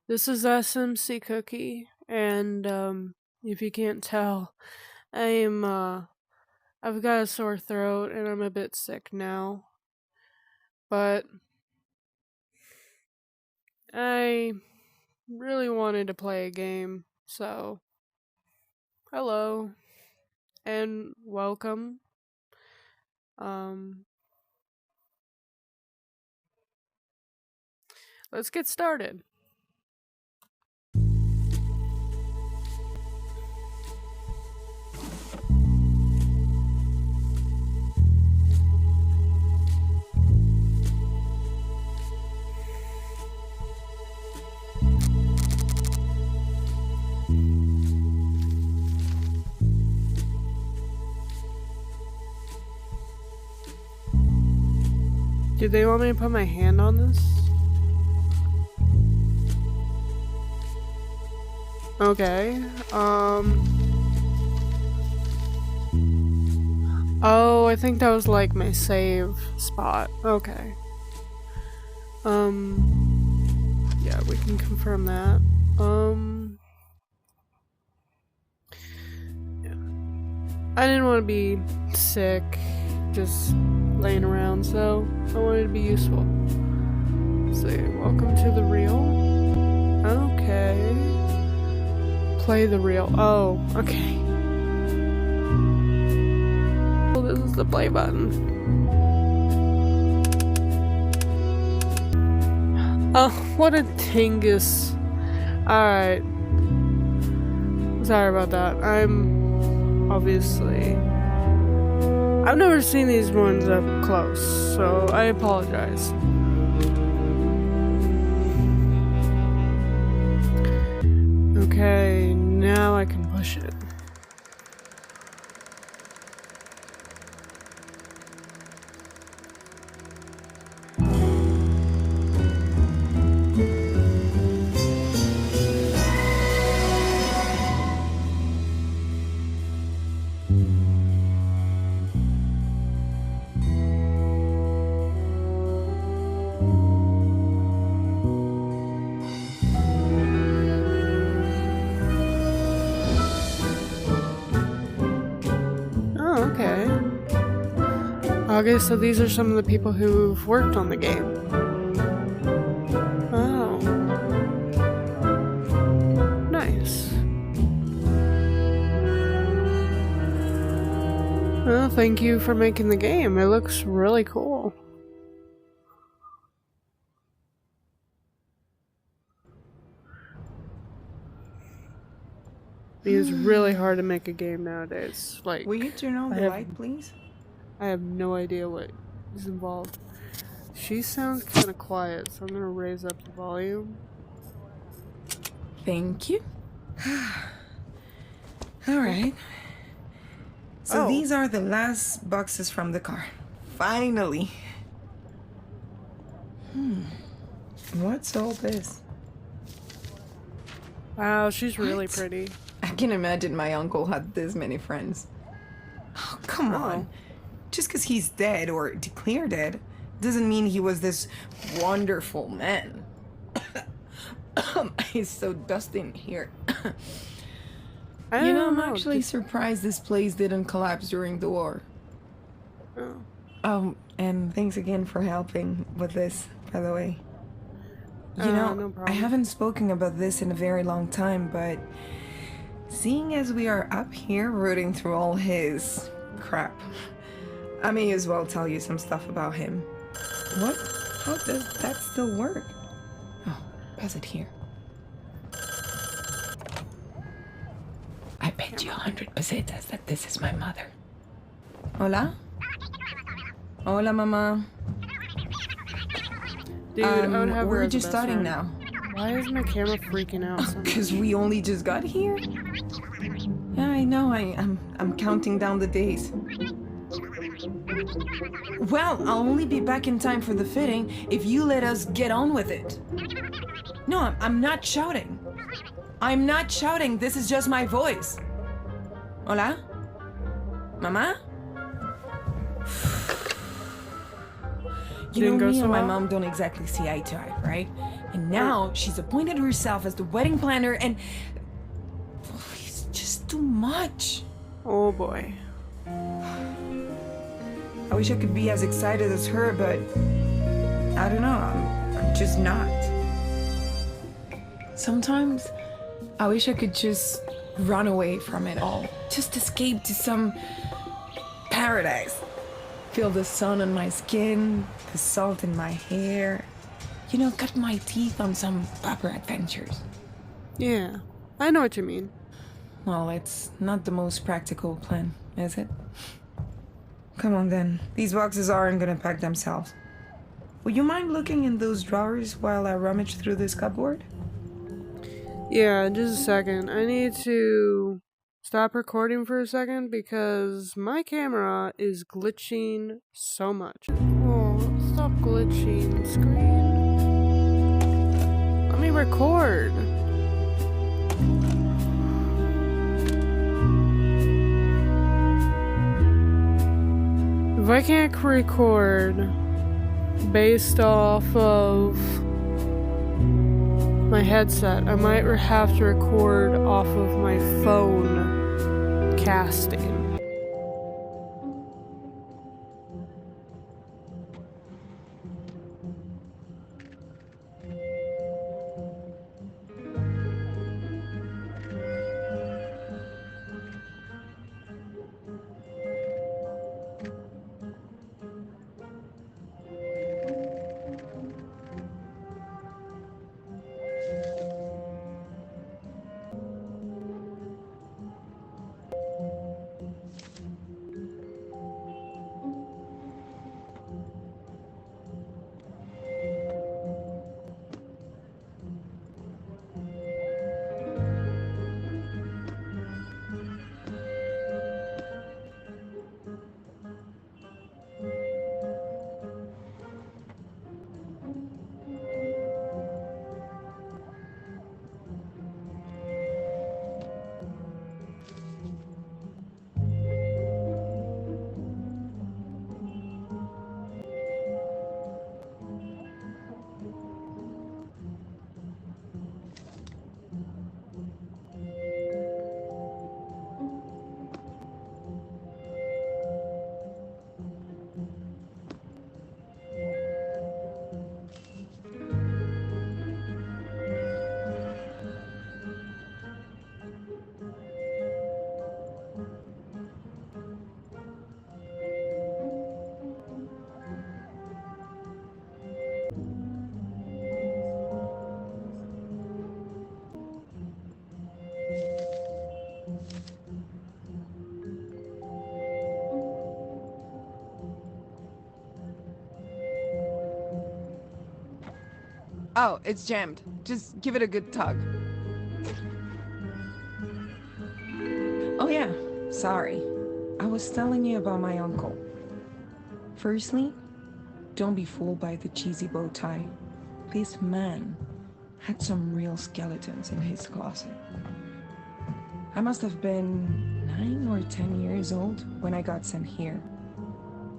This is Smccookie, and if you can't tell, I am I've got a sore throat and I'm a bit sick now. But I really wanted to play a game, so hello and welcome. Um let's get started. Do they want me to put my hand on this? Okay. Oh, I think that was like my save spot. Okay. Yeah, we can confirm that. Yeah. I didn't want to be sick, just laying around, so I wanted to be useful. So, welcome to the reel. Okay. Play the reel. Oh, okay. Well, this is the play button. Oh, what a tingus. Alright. Sorry about that. I've never seen these ones up close, so I apologize. Okay, now I can push it. Okay. Okay, so these are some of the people who've worked on the game. Oh. Nice. Well, thank you for making the game. It looks really cool. It's really hard to make a game nowadays. Like, will you turn on the light, please? I have no idea what is involved. She sounds kind of quiet, so I'm gonna raise up the volume. Thank you. Alright. So these are the last boxes from the car. Finally. What's all this? Wow, she's really What? pretty. I can imagine my uncle had this many friends. Oh, come on. Just because he's dead or declared dead doesn't mean he was this wonderful man. He's so dusty in here. I'm actually surprised this place didn't collapse during the war. And thanks again for helping with this, by the way. No problem. I haven't spoken about this in a very long time, but seeing as we are up here rooting through all his crap, I may as well tell you some stuff about him. What? How does that still work? Oh, pass it here. I bet you 100 pesetas that this is my mother. Hola? Hola, mama. Dude, I would have her we're as a just best starting friend. now. Why is my camera freaking out so much? Because we only just got here? Yeah, I know. I'm counting down the days. Well, I'll only be back in time for the fitting if you let us get on with it. No, I'm not shouting. I'm not shouting. This is just my voice. Hola? Mama? You know, Didn't go me so and my well? mom don't exactly see eye to eye, right? And now she's appointed herself as the wedding planner, and it's just too much. Oh boy. I wish I could be as excited as her, but I don't know, I'm just not. Sometimes I wish I could just run away from it all, just escape to some paradise. Feel the sun on my skin, the salt in my hair. You know, cut my teeth on some proper adventures. Yeah, I know what you mean. Well, it's not the most practical plan, is it? Come on then, these boxes aren't gonna pack themselves. Would you mind looking in those drawers while I rummage through this cupboard? Yeah, just a second. I need to stop recording for a second because my camera is glitching so much. Oh, stop glitching, screen. Let me record. If I can't record based off of my headset, I might have to record off of my phone casting. Oh, it's jammed. Just give it a good tug. Oh yeah, sorry. I was telling you about my uncle. Firstly, don't be fooled by the cheesy bow tie. This man had some real skeletons in his closet. I must have been 9 or 10 years old when I got sent here.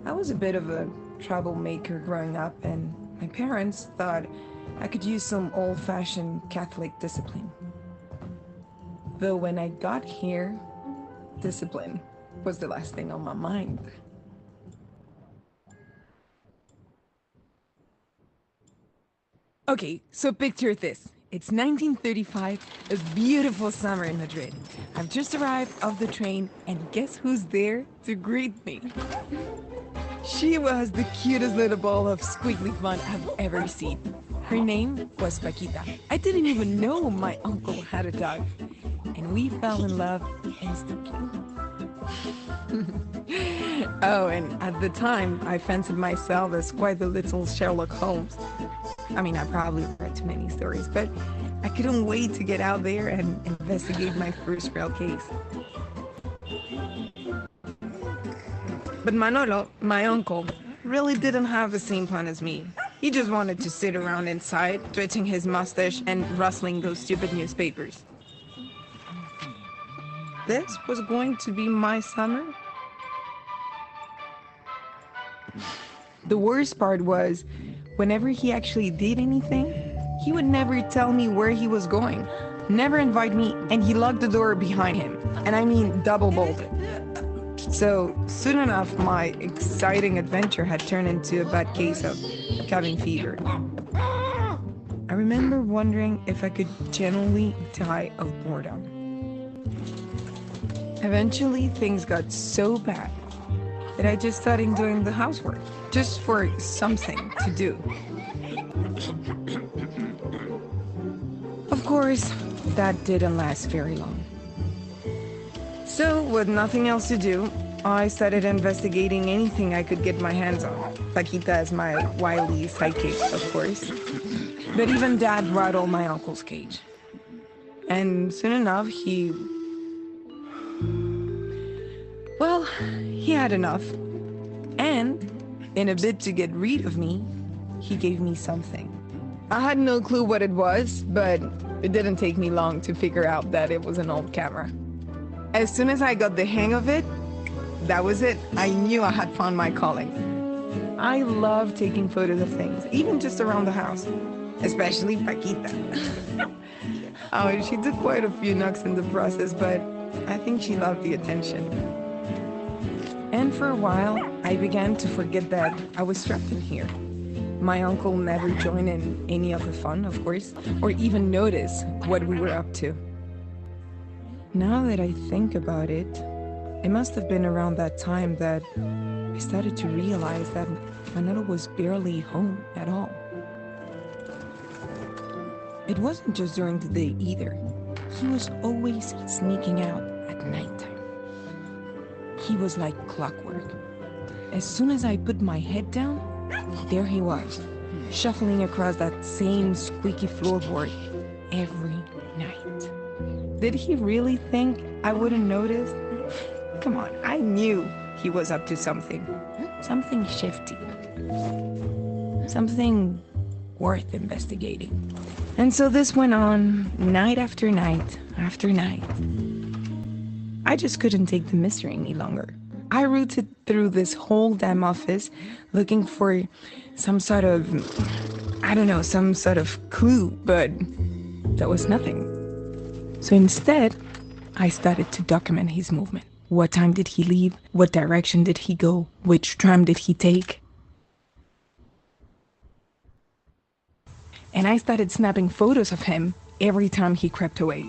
I was a bit of a troublemaker growing up, and my parents thought I could use some old-fashioned Catholic discipline. Though when I got here, discipline was the last thing on my mind. Okay, so picture this. It's 1935, a beautiful summer in Madrid. I've just arrived off the train, and guess who's there to greet me? She was the cutest little ball of squiggly fun I've ever seen. Her name was Paquita. I didn't even know my uncle had a dog. And we fell in love instantly. Oh, and at the time, I fancied myself as quite the little Sherlock Holmes. I mean, I probably read too many stories, but I couldn't wait to get out there and investigate my first real case. But Manolo, my uncle, really didn't have the same plan as me. He just wanted to sit around inside, twitching his mustache and rustling those stupid newspapers. This was going to be my summer? The worst part was, whenever he actually did anything, he would never tell me where he was going, never invite me, and he locked the door behind him. And I mean double bolted. So soon enough, my exciting adventure had turned into a bad case of cabin fever. I remember wondering if I could genuinely die of boredom. Eventually, things got so bad that I just started doing the housework, just for something to do. Of course, that didn't last very long. So, with nothing else to do, I started investigating anything I could get my hands on. Paquita as my wily sidekick, of course. But even Dad rattled my uncle's cage. And soon enough, he had enough. And, in a bid to get rid of me, he gave me something. I had no clue what it was, but it didn't take me long to figure out that it was an old camera. As soon as I got the hang of it, that was it. I knew I had found my calling. I love taking photos of things, even just around the house, especially Paquita. Oh, she took quite a few knocks in the process, but I think she loved the attention. And for a while, I began to forget that I was trapped in here. My uncle never joined in any of the fun, of course, or even noticed what we were up to. Now that I think about it, it must have been around that time that I started to realize that Manolo was barely home at all. It wasn't just during the day either. He was always sneaking out at nighttime. He was like clockwork. As soon as I put my head down, there he was, shuffling across that same squeaky floorboard every night. Did he really think I wouldn't notice? Come on, I knew he was up to something. Something shifty. Something worth investigating. And so this went on night after night after night. I just couldn't take the mystery any longer. I rooted through this whole damn office looking for some sort of, some sort of clue, but there was nothing. So instead, I started to document his movement. What time did he leave? What direction did he go? Which tram did he take? And I started snapping photos of him every time he crept away.